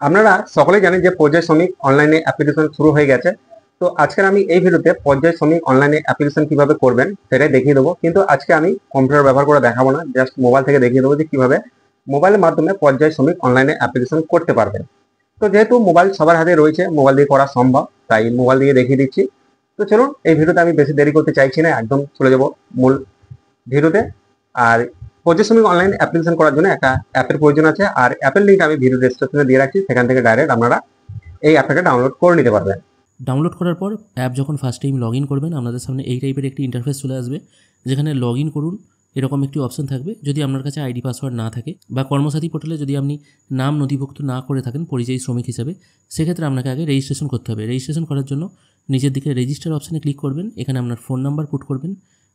আপনারা সকলেই জানেন যে পর্যায় শ্রমিক অনলাইনে অ্যাপ্লিকেশন শুরু হয়ে গেছে। তো আজকের আমি এই ভিডিওতে পর্যায় শ্রমিক অনলাইনে অ্যাপ্লিকেশন কিভাবে করবেন সেটাই দেখিয়ে দেবো। কিন্তু আজকে আমি কম্পিউটার ব্যবহার করে দেখাবো না, জাস্ট মোবাইল থেকে দেখিয়ে দেবো যে কিভাবে মোবাইলের মাধ্যমে পর্যায় শ্রমিক অনলাইনে অ্যাপ্লিকেশন করতে পারবেন। তো যেহেতু মোবাইল সবার হাতে রয়েছে, মোবাইল দিয়ে করা সম্ভব, তাই মোবাইল দিয়ে দেখিয়ে দিচ্ছি। তো চলুন, এই ভিডিওতে আমি বেশি দেরি করতে চাইছি না, একদম চলে যাবো মূল ভিডিওতে। আর পর্যায় শ্রমিক অনলাইন অ্যাপ্লিকেশন করার জন্য একটা অ্যাপের প্রয়োজন আছে, আর অ্যাপের লিঙ্ক আমি ভিডিও ডেসক্রিপশনে দিয়ে রাখছি, সেখান থেকে ডাইরেক্ট আপনারা এই অ্যাপটাকে ডাউনলোড করে নিতে পারবেন। ডাউনলোড করার পর অ্যাপ যখন ফার্স্ট টাইম লগ ইন করবেন আপনাদের সামনে এই টাইপের একটি ইন্টারফেস চলে আসবে, যেখানে লগ ইন করুন এরকম একটি অপশন থাকবে। যদি আপনার কাছে আইডি পাসওয়ার্ড না থাকে বা কর্মসাথী পোর্টালে যদি আপনি নাম নথিভুক্ত না করে থাকেন পরিযায়ী শ্রমিক হিসেবে, সেক্ষেত্রে আপনাকে আগে রেজিস্ট্রেশন করতে হবে। রেজিস্ট্রেশন করার জন্য নিচের দিকে রেজিস্টার অপশানে ক্লিক করবেন, এখানে আপনার ফোন নাম্বার পুট করবেন,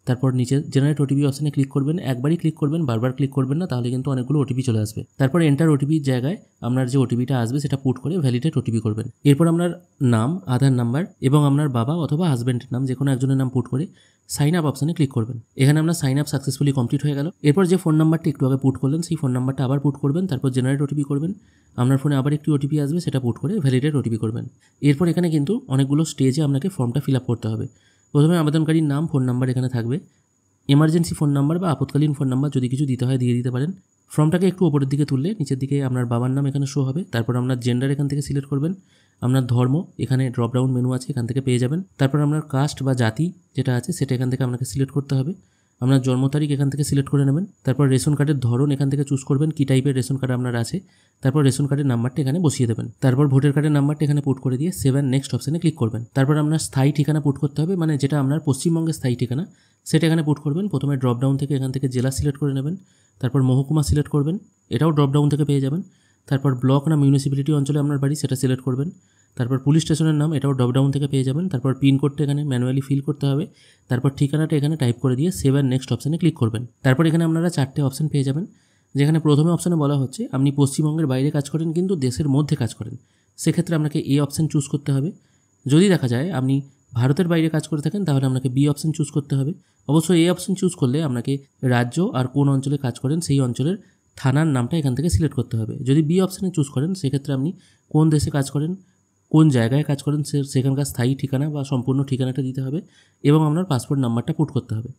তারপর নিচে জেনারেট ওটিপি অপশানে ক্লিক করবেন। একবারই ক্লিক করবেন, বারবার ক্লিক করবেন না, তাহলে কিন্তু অনেকগুলো ওটিপি চলে আসবে। তারপর এন্টার ওটিপির জায়গায় আপনার যে ওটিপিটা আসবে সেটা পুট করে ভ্যালিডেট ওটিপি করবেন। এরপর আপনার নাম, আধার নাম্বার এবং আপনার বাবা অথবা হাজব্যান্ডের নাম যে কোনো একজনের নাম পুট করে সাইন আপ অপশানে ক্লিক করবেন। এখানে আপনার সাইন আপ সাকসেসফুলি কমপ্লিট হয়ে গেল। এরপর যে ফোন নাম্বারটি একটু আগে পুট করলেন সেই ফোন নাম্বারটা আবার পুট করবেন, তারপর জেনারেট ওটিপি করবেন। আপনার ফোনে আবার একটি ওটিপি আসবে, সেটা পুট করে ভ্যালিডেট ওটিপি করবেন। এরপর এখানে কিন্তু অনেকগুলো স্টেজে আপনাকে ফর্মটা ফিল আপ করতে হবে। প্রথমে আবেদনকারীর নাম, ফোন নাম্বার এখানে থাকবে। এমার্জেন্সি ফোন নাম্বার বা আপৎকালীন ফোন নাম্বার যদি কিছু দিতে হয় দিয়ে দিতে পারেন। ফর্মটাকে একটু ওপরের দিকে তুললে নিচের দিকে আপনার বাবার নাম এখানে শো হবে। তারপর আপনার জেন্ডার এখান থেকে সিলেক্ট করবেন। আপনার ধর্ম এখানে ড্রপডাউন মেনু আছে, এখান থেকে পেয়ে যাবেন। তারপর আপনার কাস্ট বা জাতি যেটা আছে সেটা এখান থেকে আপনাকে সিলেক্ট করতে হবে। আপনার জন্ম তারিখ এখান থেকে সিলেক্ট করে নেবেন। তারপর রেশন কার্ডের ধরন এখান থেকে চুজ করবেন, কী টাইপের রেশন কার্ড আপনার আছে। তারপর রেশন কার্ডের নাম্বারটা এখানে বসিয়ে দেবেন। তারপর ভোটার কার্ডের নাম্বারটা এখানে পুট করে দিয়ে সেভেন নেক্সট অপশানে ক্লিক করবেন। তারপর আপনার স্থায়ী ঠিকানা পুট করতে হবে, মানে যেটা আপনার পশ্চিমবঙ্গের স্থায়ী ঠিকানা সেটা এখানে পুট করবেন। প্রথমে ড্রপডাউন থেকে এখান থেকে জেলা সিলেক্ট করে নেবেন। তারপর মহকুমা সিলেক্ট করবেন, এটাও ড্রপডাউন থেকে পেয়ে যাবেন। তারপর ব্লক না মিউনিসিপ্যালিটি অঞ্চলে আপনার বাড়ি সেটা সিলেক্ট করবেন। তারপর পুলিশ স্টেশনের নাম, এটাও ড্রপডাউন থেকে পেয়ে যাবেন। তারপর পিনকোডটা এখানে ম্যানুয়ালি ফিল করতে হবে। তারপর ঠিকানাটা এখানে টাইপ করে দিয়ে সেভেন নেক্সট অপশানে ক্লিক করবেন। তারপর এখানে আপনারা 4টে অপশান পেয়ে যাবেন, যেখানে প্রথমে অপশানে বলা হচ্ছে আপনি পশ্চিমবঙ্গের বাইরে কাজ করেন কিন্তু দেশের মধ্যে কাজ করেন, সেক্ষেত্রে আপনাকে এ অপশান চুজ করতে হবে। যদি দেখা যায় আপনি ভারতের বাইরে কাজ করে থাকেন তাহলে আপনাকে বি অপশান চুজ করতে হবে। অবশ্যই এই অপশান চুজ করলে আপনাকে রাজ্য আর কোন অঞ্চলে কাজ করেন সেই অঞ্চলের থানার নামটা এখান থেকে সিলেক্ট করতে হবে। যদি বি অপশানে চুজ করেন সেক্ষেত্রে আপনি কোন দেশে কাজ করেন, কোন জায়গায় কাজ করেন সেখানকার স্থায়ী ঠিকানা বা সম্পূর্ণ ঠিকানাটা দিতে হবে এবং আপনার পাসপোর্ট নাম্বারটা পুট করতে হবে।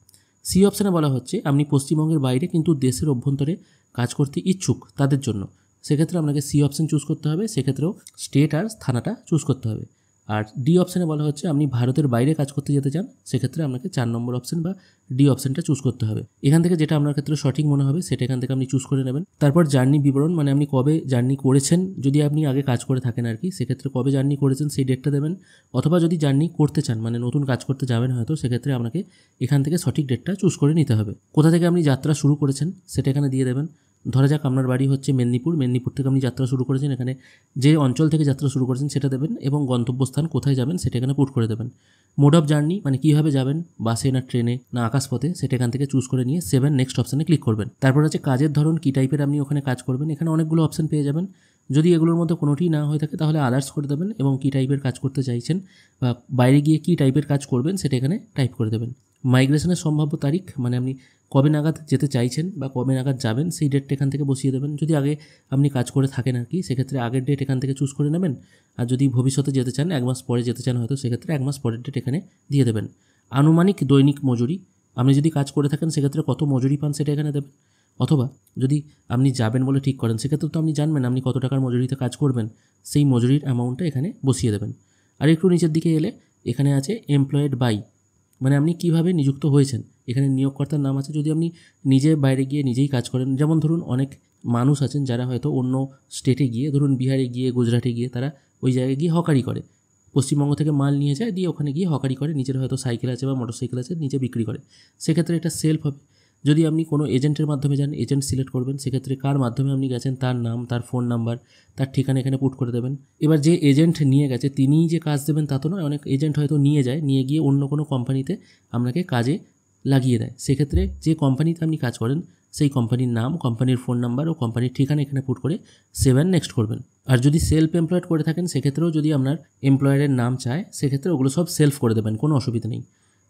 সি অপশানে বলা হচ্ছে আপনি পশ্চিমবঙ্গের বাইরে কিন্তু দেশের অভ্যন্তরে কাজ করতে ইচ্ছুক তাদের জন্য, সেক্ষেত্রে আপনাকে সি অপশান চুজ করতে হবে, সেক্ষেত্রেও স্টেট আর থানাটা চুজ করতে হবে। আর ডি অপশানে বলা হচ্ছে আপনি ভারতের বাইরে কাজ করতে যেতে চান, সেক্ষেত্রে আপনাকে 4 নম্বর অপশান বা ডি অপশানটা চুজ করতে হবে। এখান থেকে যেটা আপনার ক্ষেত্রে সঠিক মনে হবে সেটা এখান থেকে আপনি চুজ করে নেবেন। তারপর জার্নি বিবরণ, মানে আপনি কবে জার্নি করেছেন, যদি আপনি আগে কাজ করে থাকেন আর কি, সেক্ষেত্রে কবে জার্নি করেছেন সেই ডেটটা দেবেন। অথবা যদি জার্নি করতে চান মানে নতুন কাজ করতে যাবেন হয়তো, সেক্ষেত্রে আপনাকে এখান থেকে সঠিক ডেটটা চুজ করে নিতে হবে। কোথা থেকে আপনি যাত্রা শুরু করেছেন সেটা এখানে দিয়ে দেবেন। ধরা যাক আপনার বাড়ি হচ্ছে মেদিনীপুর থেকে আপনি যাত্রা শুরু করেছেন, এখানে যে অঞ্চল থেকে যাত্রা শুরু করেছেন সেটা দেবেন এবং গন্তব্যস্থান কোথায় যাবেন সেটা এখানে পুট করে দেবেন। মোড অফ জার্নি মানে কীভাবে যাবেন, বাসে না ট্রেনে না আকাশপথে, সেটা এখান থেকে চুজ করে নিয়ে সেভেন নেক্সট অপশানে ক্লিক করবেন। তারপর আছে কাজের ধরন, কী টাইপের আপনি ওখানে কাজ করবেন, এখানে অনেকগুলো অপশান পেয়ে যাবেন। যদি এগুলোর মধ্যে কোনোটিই না হয়ে থাকে তাহলে আদার্স করে দেবেন এবং কী টাইপের কাজ করতে চাইছেন বা বাইরে গিয়ে কী টাইপের কাজ করবেন সেটা এখানে টাইপ করে দেবেন। মাইগ্রেশনের সম্ভাব্য তারিখ, মানে আপনি কবে নাগাদ যেতে চাইছেন বা কবে নাগাদ যাবেন সেই ডেটটা এখান থেকে বসিয়ে দেবেন। যদি আগে আপনি কাজ করে থাকেন আর কি, সেক্ষেত্রে আগের ডেট এখান থেকে চুজ করে নেবেন। আর যদি ভবিষ্যতে যেতে চান 1 মাস পরে যেতে চান হয়তো, সেক্ষেত্রে 1 মাস পরের ডেট এখানে দিয়ে দেবেন। আনুমানিক দৈনিক মজুরি, আপনি যদি কাজ করে থাকেন সেক্ষেত্রে কত মজুরি পান সেটা এখানে দেবেন। অথবা যদি আপনি যাবেন বলে ঠিক করেন সেক্ষেত্রে তো আপনি জানবেন আপনি কত টাকার মজুরিতে কাজ করবেন, সেই মজুরির অ্যামাউন্টটা এখানে বসিয়ে দেবেন। আর একটু নিচের দিকে এলে এখানে আছে এমপ্লয়েড বাই, মানে আপনি কীভাবে নিযুক্ত হয়েছেন, এখানে নিয়োগকর্তার নাম আছে। যদি আপনি নিজে বাইরে গিয়ে নিজেই কাজ করেন, যেমন ধরুন অনেক মানুষ আছেন যারা হয়তো অন্য স্টেটে গিয়ে, ধরুন বিহারে গিয়ে, গুজরাটে গিয়ে তারা ওই জায়গায় গিয়ে হকারি করে, পশ্চিমবঙ্গ থেকে মাল নিয়ে যায় দিয়ে ওখানে গিয়ে হকারি করে, নিজের হয়তো সাইকেল আছে বা মোটর সাইকেল আছে নিচে বিক্রি করে, সেক্ষেত্রে এটা সেলফ হবে। যদি আপনি কোনো এজেন্টের মাধ্যমে যান, এজেন্ট সিলেক্ট করবেন, সেক্ষেত্রে কার মাধ্যমে আপনি গেছেন তার নাম, তার ফোন নাম্বার, তার ঠিকানা এখানে পুট করে দেবেন। এবার যে এজেন্ট নিয়ে গেছে তিনিই যে কাজ দেবেন তা তো নয়, অনেক এজেন্ট হয়তো নিয়ে যায়, নিয়ে গিয়ে অন্য কোনো কোম্পানিতে আপনাকে কাজে লাগিয়ে দেয়। সেক্ষেত্রে যে কোম্পানিতে আপনি কাজ করেন সেই কোম্পানির নাম, কোম্পানির ফোন নাম্বার ও কোম্পানির ঠিকানা এখানে পুট করে সেভেন নেক্সট করবেন। আর যদি সেলফ এমপ্লয়েড করে থাকেন সেক্ষেত্রেও যদি আপনার এমপ্লয়ারের নাম চায় সেক্ষেত্রে ওগুলো সব সেলফ করে দেবেন, কোনো অসুবিধা নেই।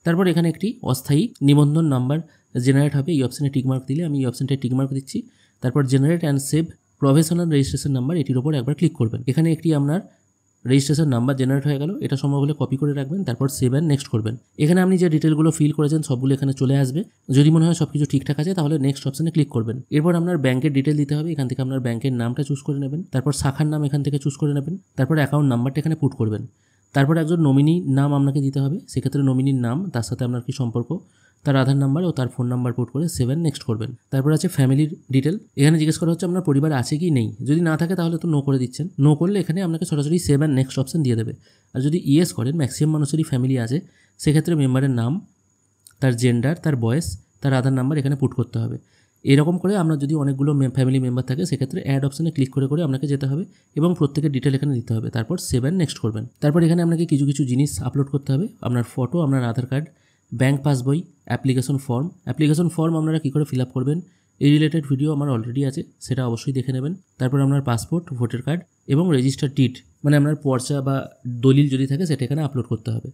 তারপর এখানে একটি অস্থায়ী নিবন্ধন নাম্বার জেনারেট হবে, এই অপশানে টিকমার্ক দিলে আমি এই অপশানটায় টিকমার্ক দিচ্ছি। তারপর generate and save professional registration number এটির ওপর একবার ক্লিক করবেন। এখানে একটি আপনার রেজিস্ট্রেশন নাম্বার জেনারেট হয়ে গেল, এটা সম্ভব হলে কপি করে রাখবেন, তারপর সেভ অ্যান্ড নেক্সট করবেন। এখানে আপনি যে ডিটেলগুলো ফিল করেছেন সবগুলো এখানে চলে আসবে। যদি মনে হয় সব কিছু ঠিকঠাক আছে তাহলে নেক্সট অপশানে ক্লিক করবেন। এরপর আপনার ব্যাংকের ডিটেল দিতে হবে, এখান থেকে আপনার ব্যাংকের নামটা চুজ করে নেবেন, তারপর শাখার নাম এখান থেকে চুজ করে নেবেন, তারপর অ্যাকাউন্ট নাম্বারটা এখানে পুট করবেন। তারপর একজন নমিনি নাম আপনাকে দিতে হবে, সেক্ষেত্রে নমিনির নাম, তার সাথে আপনার কি সম্পর্ক, তার আধার নাম্বার ও তার ফোন নাম্বার পুট করে সেভ অ্যান্ড নেক্সট করবেন। তারপর আছে ফ্যামিলির ডিটেল, এখানে জিজ্ঞেস করা হচ্ছে আপনার পরিবার আছে কি নেই, যদি না থাকে তাহলে তো নো করে দিচ্ছেন, নো করলে এখানে আপনাকে সরাসরি সেভ অ্যান্ড নেক্সট অপশন দিয়ে দেবে। আর যদি ইয়েস করেন, ম্যাক্সিমাম মানুষেরই ফ্যামিলি আছে, সেক্ষেত্রে মেম্বারের নাম, তার জেন্ডার, তার বয়স, তার আধার নাম্বার এখানে পুট করতে হবে। এরকম করে আপনার যদি অনেকগুলো ফ্যামিলি মেম্বার থাকে সেক্ষেত্রে অ্যাড অপশনে ক্লিক করে করে আপনাকে যেতে হবে এবং প্রত্যেকের ডিটেল এখানে দিতে হবে, তারপর সেভ অ্যান্ড নেক্সট করবেন। তারপর এখানে আপনাকে কিছু কিছু জিনিস আপলোড করতে হবে, আপনার ফটো, আপনার Aadhaar card, bank passbook, application form আপনারা কী করে ফিল আপ করবেন এই রিলেটেড ভিডিও আমার অলরেডি আছে, সেটা অবশ্যই দেখে নেবেন। তারপর আপনার পাসপোর্ট, ভোটার কার্ড এবং রেজিস্টার ডিড মানে আপনার পর্চা বা দলিল যদি থাকে সেটা এখানে আপলোড করতে হবে।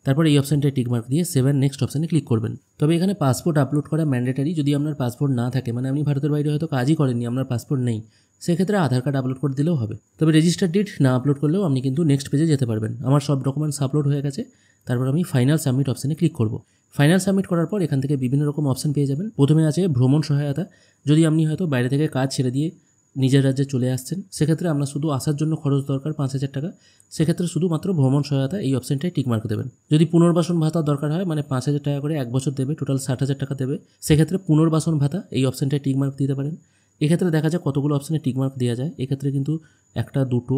তারপর এই অপশানটায় টিকমার্ক দিয়ে সেভ অ্যান্ড নেক্সট অপশানে ক্লিক করবেন। তবে এখানে পাসপোর্ট আপলোড করা ম্যান্ডেটারি, যদি আপনার পাসপোর্ট না থাকে, মানে আপনি ভারতের বাইরে হয়তো কাজই করেননি, আপনার পাসপোর্ট নেই, সেক্ষেত্রে আধার কার্ড আপলোড করে দিলেও হবে। তবে রেজিস্টার ডিড না আপলোড করলেও আপনি কিন্তু নেক্সট পেজে যেতে পারবেন। আমার সব ডকুমেন্টস আপলোড হয়ে গেছে, তারপর আমি ফাইনাল সাবমিট অপশানে ক্লিক করব। ফাইনাল সাবমিট করার পর এখান থেকে বিভিন্ন রকম অপশান পেয়ে যাবেন। প্রথমে আছে ভ্রমণ সহায়তা, যদি আপনি হয়তো বাইরে থেকে কাজ ছেড়ে দিয়ে নিজের রাজ্যে চলে আসছেন, সেক্ষেত্রে আপনার শুধু আসার জন্য খরচ দরকার 5,000 টাকা, সেক্ষেত্রে শুধুমাত্র ভ্রমণ সহায়তা এই অপশানটায় টিকমার্ক দেবেন। যদি পুনর্বাসন ভাতা দরকার হয়, মানে 5,000 টাকা করে 1 বছর দেবে, টোটাল 60,000 টাকা দেবে, সেক্ষেত্রে পুনর্বাসন ভাতা এই অপশানটায় টিকমার্ক দিতে পারেন। এক্ষেত্রে দেখা যায় কতগুলো অপশানে টিকমার্ক দেওয়া যায়, এক্ষেত্রে কিন্তু 1, 2,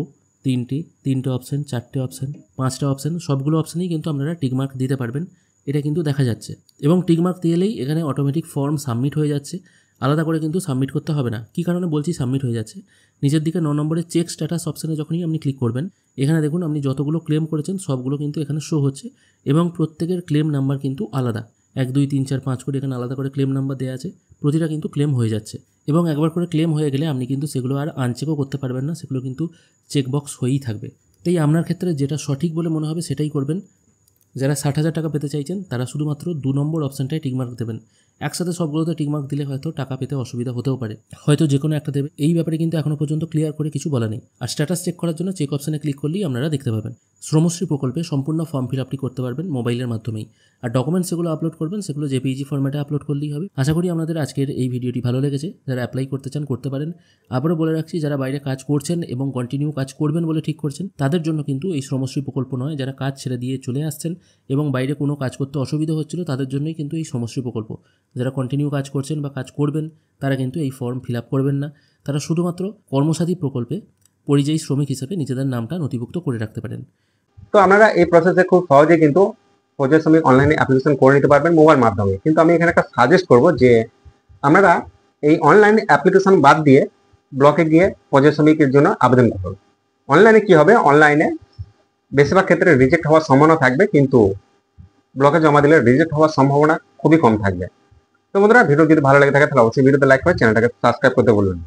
3টে অপশান, 4টে অপশান, 5টা অপশান, সবগুলো অপশানেই কিন্তু আপনারা টিকমার্ক দিতে পারবেন, এটা কিন্তু দেখা যাচ্ছে। এবং টিকমার্ক দিলেই এখানে অটোমেটিক ফর্ম সাবমিট হয়ে যাচ্ছে, আলাদা করে কিন্তু সাবমিট করতে হবে না। কী কারণে বলছি সাবমিট হয়ে যাচ্ছে, নিচের দিকে 9 নম্বরে চেক স্ট্যাটাস অপশানে যখনই আপনি ক্লিক করবেন, এখানে দেখুন আপনি যতগুলো ক্লেম করেছেন সবগুলো কিন্তু এখানে শো হচ্ছে এবং প্রত্যেকের ক্লেম নাম্বার কিন্তু আলাদা, 1, 2, 3, 4, 5 করে এখানে আলাদা করে ক্লেম নাম্বার দেওয়া আছে, প্রতিটা কিন্তু ক্লেম হয়ে যাচ্ছে। এবং একবার করে ক্লেম হয়ে গেলে আপনি কিন্তু সেগুলো আর আনচেকও করতে পারবেন না, সেগুলো কিন্তু চেকবক্স হয়েই থাকবে। তাই আপনার ক্ষেত্রে যেটা সঠিক বলে মনে হবে সেটাই করবেন। যারা 60,000 টাকা পেতে চাইছেন তারা শুধুমাত্র 2 নম্বর অপশানটায় টিকমার্ক দেবেন। একসাথে সবগুলোতে টিকমার্ক দিলে হয়তো টাকা পেতে অসুবিধা হতেও পারে, হয়তো যে কোনো একটা দেবে। এই ব্যাপারে কিন্তু এখনও পর্যন্ত ক্লিয়ার করে কিছু বলা নেই। আর স্ট্যাটাস চেক করার জন্য চেক অপশানে ক্লিক করলেই আপনারা দেখতে পাবেন। শ্রমশ্রী প্রকল্পে সম্পূর্ণ ফর্ম ফিল আপটি করতে পারবেন মোবাইলের মাধ্যমেই। আর ডকুমেন্টস যেগুলো আপলোড করবেন সেগুলো জেপিইজি ফরম্যাটে আপলোড করলেই হবে। আশা করি আপনাদের আজকের এই ভিডিওটি ভালো লেগেছে। যারা অ্যাপ্লাই করতে চান করতে পারেন। আবারও বলে রাখছি, যারা বাইরে কাজ করছেন এবং কন্টিনিউ কাজ করবেন বলে ঠিক করছেন তাদের জন্য কিন্তু এই শ্রমশ্রী প্রকল্প নয়। যারা কাজ ছেড়ে দিয়ে চলে আসছেন এবং বাইরে কোনো কাজ করতে অসুবিধা হচ্ছিল তাদের জন্যই কিন্তু এই শ্রমশ্রী প্রকল্প। যারা কন্টিনিউ কাজ করছেন বা কাজ করবেন তারা কিন্তু এই ফর্ম ফিল আপ করবেন না। তারা শুধুমাত্র কর্মসাথী প্রকল্পে পরিযায়ী শ্রমিক হিসেবে নিজেদের নামটা নথিভুক্ত করে রাখতে পারেন। তো আপনারা এই প্রসেসে খুব সহজে কিন্তু পর্যায় শ্রমিক অনলাইনে অ্যাপ্লিকেশন করে নিতে পারবেন মোবাইল মাধ্যমে। কিন্তু আমি এখানে একটা সাজেস্ট করব যে আপনারা এই অনলাইন অ্যাপ্লিকেশন বাদ দিয়ে ব্লকে গিয়ে পর্যায় শ্রমিকের জন্য আবেদন করুন। অনলাইনে কি হবে, অনলাইনে বেশিরভাগ ক্ষেত্রে রিজেক্ট হওয়ার সম্ভাবনা থাকবে, কিন্তু ব্লকে জমা দিলে রিজেক্ট হওয়ার সম্ভাবনা খুবই কম থাকবে। তো বন্ধুরা, ভিডিও যদি ভালো লেগে থাকে তাহলে অবশ্যই ভিডিওতে লাইক করে চ্যানেলটাকে সাবস্ক্রাইব করতে বলবেন।